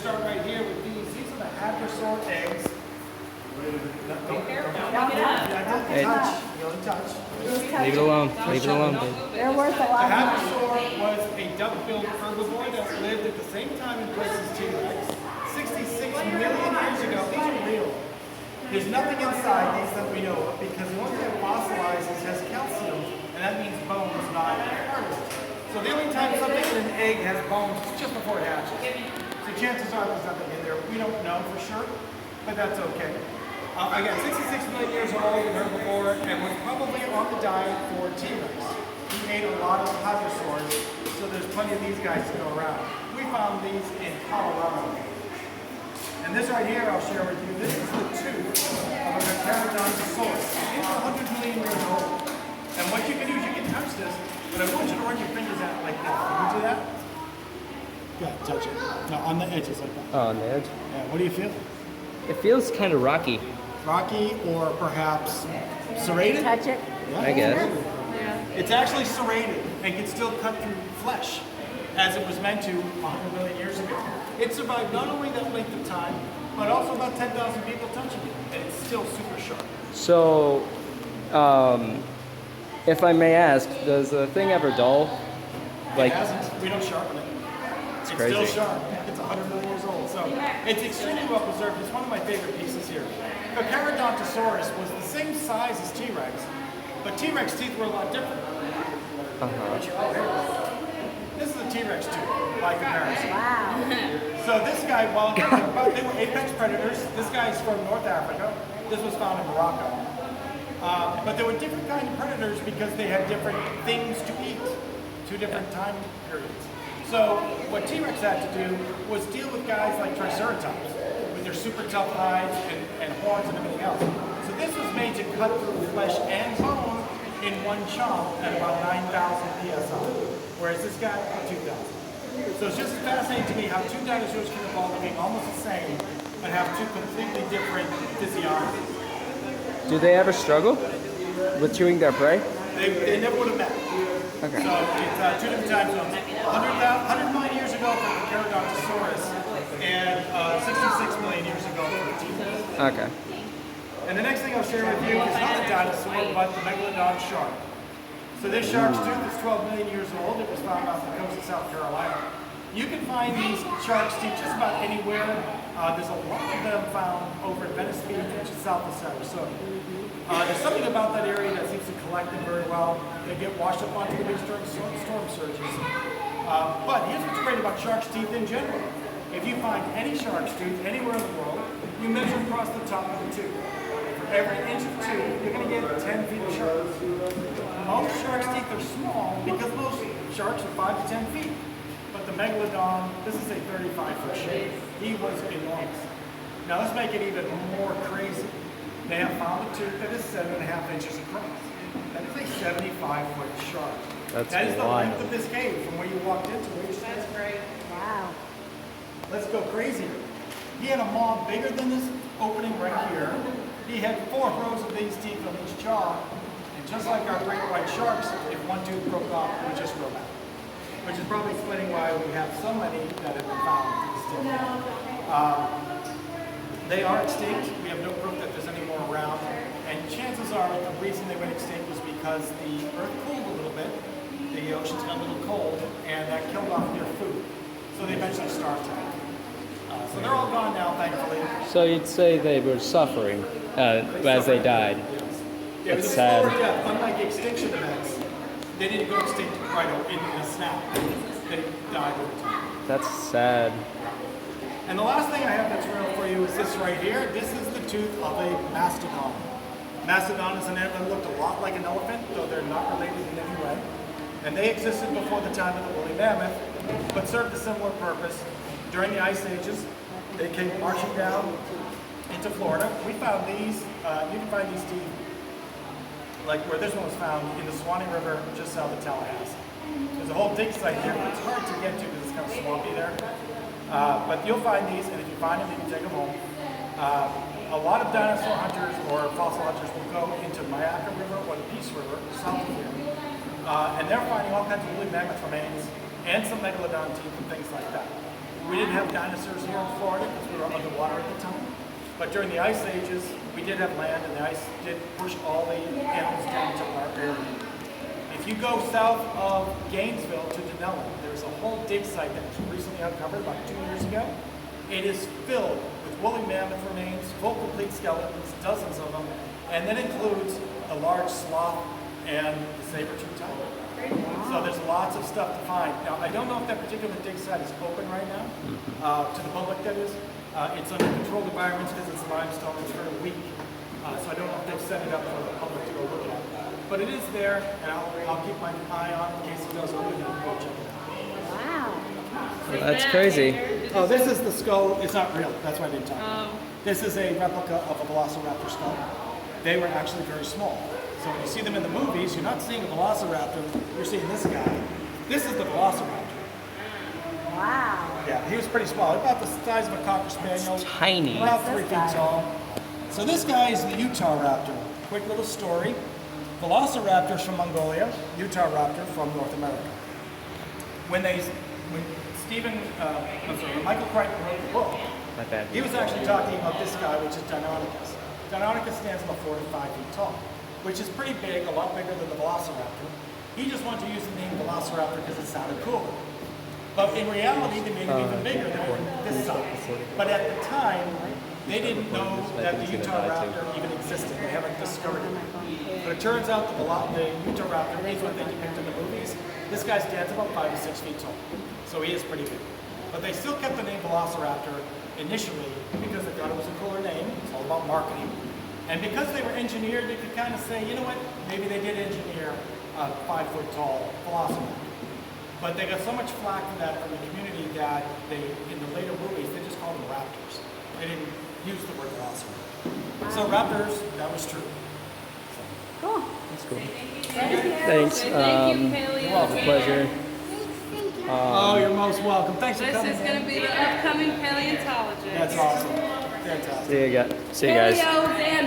start right here with these. These are the hadrosaur eggs. Leave it alone. Leave it alone, babe. They're worth a The lot. hadrosaur was a duck-billed herbivore that lived at the same time and place as T-Rex. 66 million years ago. These are real. There's nothing inside these that we know of because the only thing that fossilizes has calcium, and that means bones, not cartilage. So the only time something in an egg has bones is just before it hatches. So chances are there's nothing in there. We don't know for sure, but that's okay. Again, 66 million years old, an herbivore, and was probably on the diet for T-Rex. He ate a lot of hadrosaurs, so there's plenty of these guys to go around. We found these in Colorado. And this right here I'll share with you, this is the tooth of a Dinosaur. It's 100 million years old. And what you can do is you can touch this, but I want you to run your fingers out like this. Can you do that? Go ahead, touch it. No, on the edges like that. Oh, on the edge? Yeah, what do you feel? It feels kind of rocky. Rocky or perhaps serrated? Touch it. Yeah, I guess. absolutely. It's actually serrated and can still cut through flesh as it was meant to 100 million years ago. It survived not only that length of time, but also about 10,000 people touching it, and it's still super sharp. So, if I may ask, does the thing ever dull? Like, It hasn't. We don't sharpen it. It's crazy. still sharp. It's 100 million years old, so it's extremely well preserved. It's one of my favorite pieces here. The Predatory was the same size as T-Rex, but T-Rex teeth were a lot different. This is a T-Rex tooth, by comparison. Wow. So this guy, while they were apex predators, this guy's from North Africa. This was found in Morocco. But there were different kind of predators because they had different things to eat, two different time periods. So what T-Rex had to do was deal with guys like Triceratops with their super tough hides and horns and everything else. So this was made to cut through flesh and bone in one chomp at about 9,000 psi, whereas this guy 2,000. So it's just fascinating to me how two dinosaurs can evolve looking almost the same, but have two completely different physiologies. do they ever struggle with chewing their prey? They never would have met. Okay. So it's two different time zones. 100 million years ago for the Predatosaurus, and 66 million years ago for the T-Rex. Okay. And the next thing I'll share with you is not a dinosaur, but the Megalodon shark. So this shark's tooth is 12 million years old. It was found off the coast of South Carolina. You can find these shark's teeth just about anywhere. There's a lot of them found over at Venice Beach, which is south of Sarasota. There's something about that area that seems to collect them very well. They get washed up onto the beach during storm surges. But here's what's great about shark's teeth in general. If you find any shark's tooth anywhere in the world, you measure across the top of the tooth. For every inch of tooth, you're going to get 10 feet of sharks. Most shark's teeth are small because most sharks are 5 to 10 feet. But the Megalodon, this is a 35-foot shape. He was enormous. Now let's make it even more crazy. They have found a tooth that is 7.5 inches across. That is a 75-foot shark. That is the length of this cave from where you walked into where you standing. That's great. Wow. Let's go crazier. He had a maw bigger than this opening right here. He had 4 rows of these teeth on each jaw. And just like our great white sharks, if one tooth broke off, it would just grow back. Which is probably explaining why we have so many that have been found still. They are extinct. We have no proof that there's any more around. And chances are the reason they went extinct was because the earth cooled a little bit. The oceans got a little cold, and that killed off their food. So they eventually starved to death. So they're all gone now, thankfully. So you'd say they were suffering as they died. Yeah, it was That's a sad. slower death. Unlike extinction events, they didn't go extinct right in a snap. They died over time. That's sad. And the last thing I have that's real for you is this right here. This is the tooth of a mastodon. Mastodon is an animal that looked a lot like an elephant, though they're not related in any way. And they existed before the time of the woolly mammoth, but served a similar purpose. During the ice ages, they came marching down into Florida. We found these, you can find these teeth, like where this one was found in the Swanee River just south of Tallahassee. There's a whole dig site there, but it's hard to get to because it's kind of swampy there. But you'll find these, and if you find them, you can take them home. A lot of dinosaur hunters or fossil hunters will go into Mayaca River or the Peace River, south of here, and they're finding all kinds of woolly mammoth remains and some megalodon teeth and things like that. We didn't have dinosaurs here in Florida because we were underwater at the time. But during the ice ages, we did have land, and the ice did push all the animals down to our area. If you go south of Gainesville to Denellen, there's a whole dig site that was recently uncovered about 2 years ago. It is filled with woolly mammoth remains, full complete skeletons, dozens of them, and that includes the large sloth and the saber-toothed tiger. So there's lots of stuff to find. Now, I don't know if that particular dig site is open right now, to the public that is. It's under controlled environments because it's limestone, it's very weak. So I don't know if they've set it up for the public to go look at. But it is there, and I'll keep my eye on it in case it does open and go check it out. Wow. That's crazy. Oh, this is the skull. It's not real. That's why I didn't talk about it. This is a replica of a Velociraptor skull. They were actually very small. So when you see them in the movies, you're not seeing a Velociraptor, you're seeing this guy. This is the Velociraptor. Wow. Yeah, he was pretty small. About the size of a Cocker Spaniel. Tiny. About 3 This feet guy. tall. So this guy is the Utah Raptor. Quick little story. Velociraptors from Mongolia, Utah Raptor from North America. When Michael Crichton wrote the book, My bad. he was actually talking about this guy, which is Deinonychus. Deinonychus stands about 4 to 5 feet tall, which is pretty big, a lot bigger than the Velociraptor. He just wanted to use the name Velociraptor because it sounded cooler. But in reality, they made it even bigger. They were this size. But at the time, they didn't know that the Utah Raptor even existed. They haven't discovered it. But it turns out that the Utah Raptor is what they depict in the movies. This guy stands about 5 to 6 feet tall. So he is pretty big. But they still kept the name Velociraptor initially because they thought it was a cooler name. It's all about marketing. And because they were engineered, you could kind of say, you know what, maybe they did engineer a 5 foot tall Velociraptor. But they got so much flack for that from the community that they, in the later movies, they just called them raptors. They didn't use the word Velociraptor. So raptors, that was true. Cool. That's cool. Thank you. Thanks. Thank you, Paleo. It was a pleasure. Oh, you're most welcome. Thanks for This coming. is going to be the upcoming paleontologist. That's awesome. Fantastic. See you guys. Paleos and